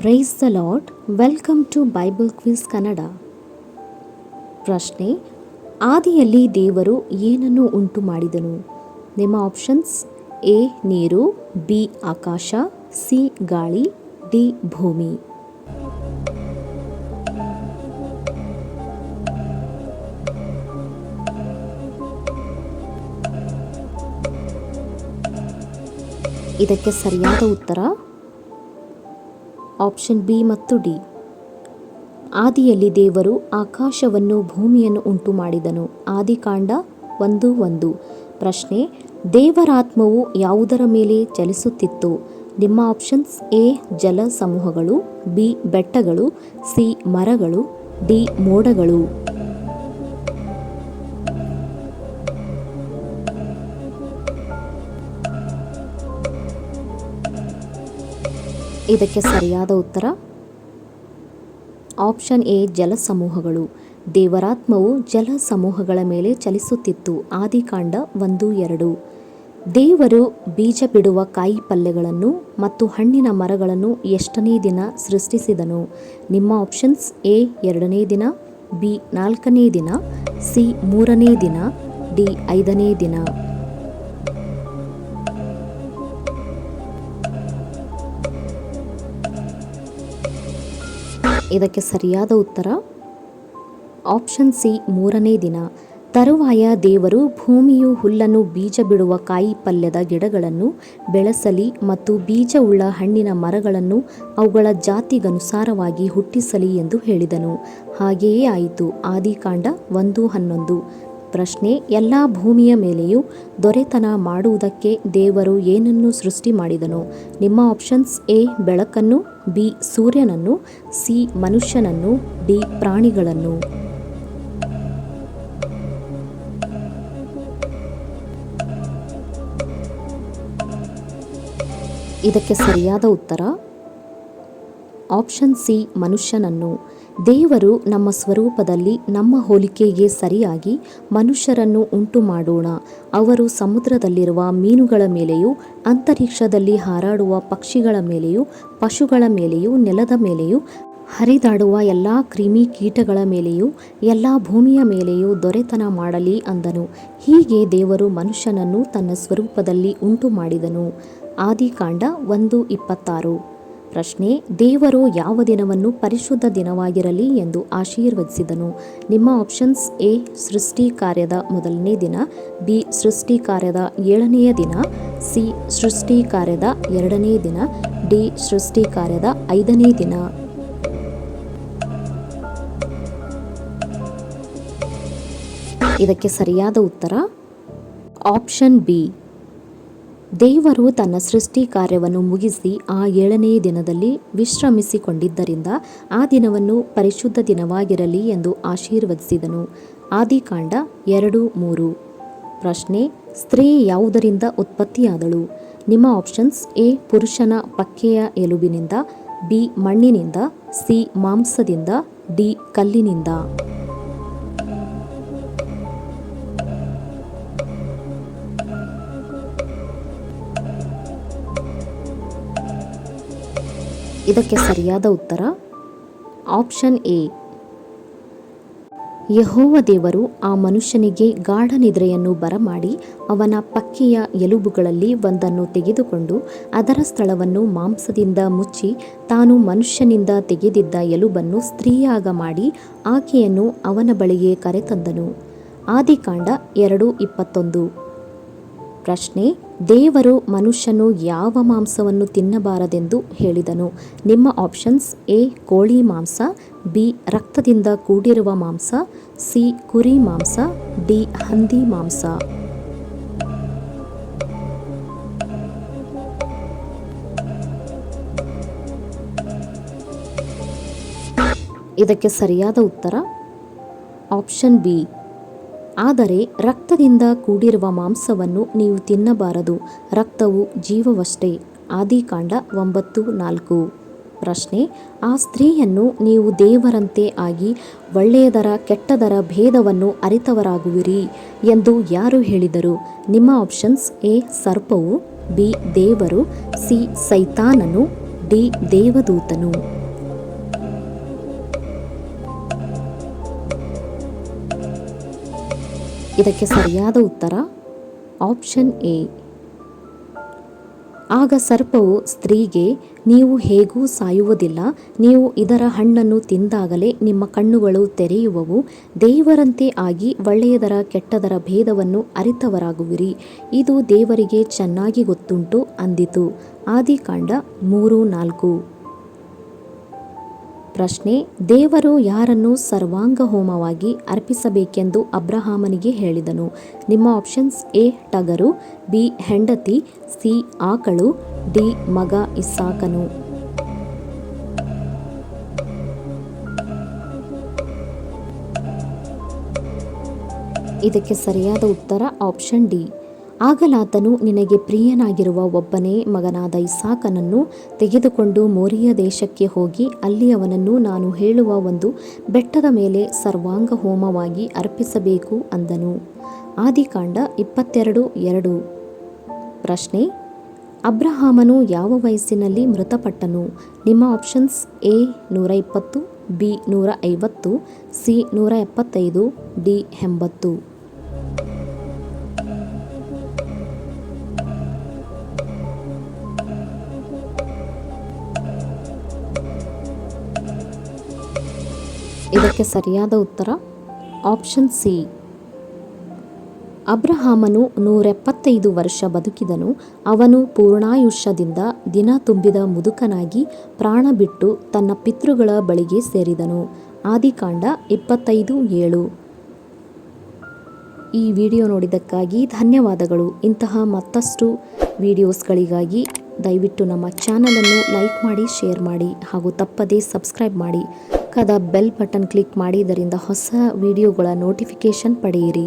Price the Lord. Welcome to Bible quiz Kannada. ಪ್ರಶ್ನೆ: ಆದಿಯಲ್ಲಿ ದೇವರು ಏನನ್ನು ಉಂಟು ಮಾಡಿದನು? ನಿಮ್ಮ ಆಪ್ಷನ್ಸ್: ಎ ನೀರು, ಬಿ ಆಕಾಶ, ಸಿ ಗಾಳಿ, ಡಿ ಭೂಮಿ. ಇದಕ್ಕೆ ಸರಿಯಾದ ಉತ್ತರ ಆಪ್ಷನ್ ಬಿ ಮತ್ತು ಡಿ. ಆದಿಯಲ್ಲಿ ದೇವರು ಆಕಾಶವನ್ನು ಭೂಮಿಯನ್ನು ಉಂಟು ಮಾಡಿದನು. ಆದಿಕಾಂಡ 1:1. ಪ್ರಶ್ನೆ: ದೇವರಾತ್ಮವು ಯಾವುದರ ಮೇಲೆ ಚಲಿಸುತ್ತಿತ್ತು? ನಿಮ್ಮ ಆಪ್ಷನ್ಸ್: ಎ ಜಲ ಸಮೂಹಗಳು, ಬಿ ಬೆಟ್ಟಗಳು, ಸಿ ಮರಗಳು, ಡಿ ಮೋಡಗಳು. ಇದಕ್ಕೆ ಸರಿಯಾದ ಉತ್ತರ ಆಪ್ಷನ್ ಎ ಜಲ ಸಮೂಹಗಳು. ದೇವರಾತ್ಮವು ಜಲ ಸಮೂಹಗಳ ಮೇಲೆ ಚಲಿಸುತ್ತಿತ್ತು. ಆದಿಕಾಂಡ 1:2. ದೇವರು ಬೀಜ ಬಿಡುವ ಕಾಯಿ ಪಲ್ಯಗಳನ್ನು ಮತ್ತು ಹಣ್ಣಿನ ಮರಗಳನ್ನು ಎಷ್ಟನೇ ದಿನ ಸೃಷ್ಟಿಸಿದನು? ನಿಮ್ಮ ಆಪ್ಷನ್ಸ್: ಎ 2ನೇ ದಿನ, ಬಿ 4ನೇ ದಿನ, ಸಿ 3ನೇ ದಿನ, ಡಿ 5ನೇ ದಿನ. ಇದಕ್ಕೆ ಸರಿಯಾದ ಉತ್ತರ ಆಪ್ಷನ್ ಸಿ 3ನೇ ದಿನ. ತರುವಾಯ ದೇವರು ಭೂಮಿಯು ಹುಲ್ಲನ್ನು ಬೀಜ ಬಿಡುವ ಕಾಯಿ ಪಲ್ಯದ ಗಿಡಗಳನ್ನು ಬೆಳೆಸಲಿ ಮತ್ತು ಬೀಜವುಳ್ಳ ಹಣ್ಣಿನ ಮರಗಳನ್ನು ಅವುಗಳ ಜಾತಿಗನುಸಾರವಾಗಿ ಹುಟ್ಟಿಸಲಿ ಎಂದು ಹೇಳಿದನು. ಹಾಗೆಯೇ ಆಯಿತು. ಆದಿಕಾಂಡ 1:11. ಪ್ರಶ್ನೆ: ಎಲ್ಲ ಭೂಮಿಯ ಮೇಲೆಯೂ ದೊರೆತನ ಮಾಡುವುದಕ್ಕೆ ದೇವರು ಏನನ್ನು ಸೃಷ್ಟಿ ಮಾಡಿದನು? ನಿಮ್ಮ ಆಪ್ಷನ್ಸ್: ಎ ಬೆಳಕನ್ನು, ಬಿ ಸೂರ್ಯನನ್ನು, ಸಿ ಮನುಷ್ಯನನ್ನು, ಡಿ ಪ್ರಾಣಿಗಳನ್ನು. ಇದಕ್ಕೆ ಸರಿಯಾದ ಉತ್ತರ ಆಪ್ಷನ್ ಸಿ ಮನುಷ್ಯನನ್ನು. ದೇವರು ನಮ್ಮ ಸ್ವರೂಪದಲ್ಲಿ ನಮ್ಮ ಹೋಲಿಕೆಗೆ ಸರಿಯಾಗಿ ಮನುಷ್ಯರನ್ನು ಉಂಟು ಮಾಡೋಣ. ಅವರು ಸಮುದ್ರದಲ್ಲಿರುವ ಮೀನುಗಳ ಮೇಲೆಯೂ, ಅಂತರಿಕ್ಷದಲ್ಲಿ ಹಾರಾಡುವ ಪಕ್ಷಿಗಳ ಮೇಲೆಯೂ, ಪಶುಗಳ ಮೇಲೆಯೂ, ನೆಲದ ಮೇಲೆಯೂ, ಹರಿದಾಡುವ ಎಲ್ಲ ಕ್ರಿಮಿ ಕೀಟಗಳ ಮೇಲೆಯೂ, ಎಲ್ಲ ಭೂಮಿಯ ಮೇಲೆಯೂ ದೊರೆತನ ಮಾಡಲಿ ಅಂದನು. ಹೀಗೆ ದೇವರು ಮನುಷ್ಯನನ್ನು ತನ್ನ ಸ್ವರೂಪದಲ್ಲಿ ಉಂಟು ಮಾಡಿದನು. ಆದಿಕಾಂಡ 1:26. ಪ್ರಶ್ನೆ: ದೇವರು ಯಾವ ದಿನವನ್ನು ಪರಿಶುದ್ಧ ದಿನವಾಗಿರಲಿ ಎಂದು ಆಶೀರ್ವದಿಸಿದನು? ನಿಮ್ಮ ಆಪ್ಷನ್ಸ್: ಎ ಸೃಷ್ಟಿ ಕಾರ್ಯದ 1ನೇ ದಿನ, ಬಿ ಸೃಷ್ಟಿ ಕಾರ್ಯದ 7ನೆಯ ದಿನ, ಸಿ ಸೃಷ್ಟಿ ಕಾರ್ಯದ 2ನೇ ದಿನ, ಡಿ ಸೃಷ್ಟಿ ಕಾರ್ಯದ 5ನೇ ದಿನ. ಇದಕ್ಕೆ ಸರಿಯಾದ ಉತ್ತರ ಆಪ್ಷನ್ ಬಿ. ದೇವರು ತನ್ನ ಸೃಷ್ಟಿ ಕಾರ್ಯವನ್ನು ಮುಗಿಸಿ ಆ 7ನೇ ದಿನದಲ್ಲಿ ವಿಶ್ರಮಿಸಿಕೊಂಡಿದ್ದರಿಂದ ಆ ದಿನವನ್ನು ಪರಿಶುದ್ಧ ದಿನವಾಗಿರಲಿ ಎಂದು ಆಶೀರ್ವದಿಸಿದನು. ಆದಿಕಾಂಡ 2:3. ಪ್ರಶ್ನೆ: ಸ್ತ್ರೀ ಯಾವುದರಿಂದ ಉತ್ಪತ್ತಿಯಾದಳು? ನಿಮ್ಮ ಆಪ್ಷನ್ಸ್: ಎ ಪುರುಷನ ಪಕ್ಕೆಯ ಎಲುಬಿನಿಂದ, ಬಿ ಮಣ್ಣಿನಿಂದ, ಸಿ ಮಾಂಸದಿಂದ, ಡಿ ಕಲ್ಲಿನಿಂದ. ಇದಕ್ಕೆ ಸರಿಯಾದ ಉತ್ತರ ಆಪ್ಷನ್ ಎ. ಯೆಹೋವ ದೇವರು ಆ ಮನುಷ್ಯನಿಗೆ ಗಾಢ ನಿದ್ರೆಯನ್ನು ಬರಮಾಡಿ ಅವನ ಪಕ್ಕೆಯ ಎಲುಬುಗಳಲ್ಲಿ ಒಂದನ್ನು ತೆಗೆದುಕೊಂಡು ಅದರ ಸ್ಥಳವನ್ನು ಮಾಂಸದಿಂದ ಮುಚ್ಚಿ ತಾನು ಮನುಷ್ಯನಿಂದ ತೆಗೆದಿದ್ದ ಎಲುಬನ್ನು ಸ್ತ್ರೀಯಾಗ ಮಾಡಿ ಆಕೆಯನ್ನು ಅವನ ಬಳಿಗೆ ಕರೆತಂದನು. ಆದಿಕಾಂಡ 2:21. ಪ್ರಶ್ನೆ: ದೇವರು ಮನುಷ್ಯನು ಯಾವ ಮಾಂಸವನ್ನು ತಿನ್ನಬಾರದೆಂದು ಹೇಳಿದನು? ನಿಮ್ಮ ಆಪ್ಷನ್ಸ್: ಎ ಕೋಳಿ ಮಾಂಸ, ಬಿ ರಕ್ತದಿಂದ ಕೂಡಿರುವ ಮಾಂಸ, ಸಿ ಕುರಿ ಮಾಂಸ, ಡಿ ಹಂದಿ ಮಾಂಸ. ಇದಕ್ಕೆ ಸರಿಯಾದ ಉತ್ತರ ಆಪ್ಷನ್ ಬಿ. ಆದರೆ ರಕ್ತದಿಂದ ಕೂಡಿರುವ ಮಾಂಸವನ್ನು ನೀವು ತಿನ್ನಬಾರದು, ರಕ್ತವು ಜೀವವಷ್ಟೇ. ಆದಿಕಾಂಡ 9:4. ಪ್ರಶ್ನೆ: ಆ ಸ್ತ್ರೀಯನ್ನು ನೀವು ದೇವರಂತೆ ಆಗಿ ಒಳ್ಳೆಯದರ ಕೆಟ್ಟದರ ಭೇದವನ್ನು ಅರಿತವರಾಗುವಿರಿ ಎಂದು ಯಾರು ಹೇಳಿದರು? ನಿಮ್ಮ ಆಪ್ಷನ್ಸ್: ಎ ಸರ್ಪವು, ಬಿ ದೇವರು, ಸಿ ಸೈತಾನನು, ಡಿ ದೇವದೂತನು. ಇದಕ್ಕೆ ಸರಿಯಾದ ಉತ್ತರ ಆಪ್ಷನ್ ಎ. ಆಗ ಸರ್ಪವು ಸ್ತ್ರೀಗೆ, ನೀವು ಹೇಗೂ ಸಾಯುವುದಿಲ್ಲ, ನೀವು ಇದರ ಹಣ್ಣನ್ನು ತಿಂದಾಗಲೇ ನಿಮ್ಮ ಕಣ್ಣುಗಳು ತೆರೆಯುವವು, ದೇವರಂತೆ ಆಗಿ ಒಳ್ಳೆಯದರ ಕೆಟ್ಟದರ ಭೇದವನ್ನು ಅರಿತವರಾಗುವಿರಿ, ಇದು ದೇವರಿಗೆ ಚೆನ್ನಾಗಿ ಗೊತ್ತುಂಟು ಅಂದಿತು. ಆದಿಕಾಂಡ 3:4. ಪ್ರಶ್ನೆ: ದೇವರು ಯಾರನ್ನು ಸರ್ವಾಂಗ ಹೋಮವಾಗಿ ಅರ್ಪಿಸಬೇಕೆಂದು ಅಬ್ರಹಾಮನಿಗೆ ಹೇಳಿದನು? ನಿಮ್ಮ ಆಪ್ಷನ್ಸ್: ಎ ಟಗರು, ಬಿ ಹೆಂಡತಿ, ಸಿ ಆಕಳು, ಡಿ ಮಗ ಇಸಾಕನು. ಇದಕ್ಕೆ ಸರಿಯಾದ ಉತ್ತರ ಆಪ್ಷನ್ ಡಿ. ಆಗಲಾತನು, ನಿನಗೆ ಪ್ರಿಯನಾಗಿರುವ ಒಬ್ಬನೇ ಮಗನಾದ ಇಸಾಕನನ್ನು ತೆಗೆದುಕೊಂಡು ಮೋರಿಯ ದೇಶಕ್ಕೆ ಹೋಗಿ ಅಲ್ಲಿ ಅವನನ್ನು ನಾನು ಹೇಳುವ ಒಂದು ಬೆಟ್ಟದ ಮೇಲೆ ಸರ್ವಾಂಗ ಹೋಮವಾಗಿ ಅರ್ಪಿಸಬೇಕು ಅಂದನು. ಆದಿಕಾಂಡ 22:2. ಪ್ರಶ್ನೆ: ಅಬ್ರಹಾಮನು ಯಾವ ವಯಸ್ಸಿನಲ್ಲಿ ಮೃತಪಟ್ಟನು? ನಿಮ್ಮ options: A 120, B 150, C 175, D 80. ಇದಕ್ಕೆ ಸರಿಯಾದ ಉತ್ತರ ಆಪ್ಷನ್ ಸಿ. ಅಬ್ರಹಾಮನು 175 ವರ್ಷ ಬದುಕಿದನು. ಅವನು ಪೂರ್ಣಾಯುಷ್ಯದಿಂದ ದಿನ ತುಂಬಿದ ಮುದುಕನಾಗಿ ಪ್ರಾಣ ಬಿಟ್ಟು ತನ್ನ ಪಿತೃಗಳ ಬಳಿಗೆ ಸೇರಿದನು. ಆದಿಕಾಂಡ 25:7. ಈ ವಿಡಿಯೋ ನೋಡಿದ್ದಕ್ಕಾಗಿ ಧನ್ಯವಾದಗಳು. ಇಂತಹ ಮತ್ತಷ್ಟು ವಿಡಿಯೋಸ್ಗಳಿಗಾಗಿ ದಯವಿಟ್ಟು ನಮ್ಮ ಚಾನಲನ್ನು ಲೈಕ್ ಮಾಡಿ, ಶೇರ್ ಮಾಡಿ ಹಾಗೂ ತಪ್ಪದೇ ಸಬ್ಸ್ಕ್ರೈಬ್ ಮಾಡಿ. ಬೆಲ್ ಬಟನ್ ಕ್ಲಿಕ್ ಮಾಡಿ, ಇದರಿಂದ ಹೊಸ ವಿಡಿಯೋಗಳ ನೋಟಿಫಿಕೇಷನ್ ಪಡೆಯಿರಿ.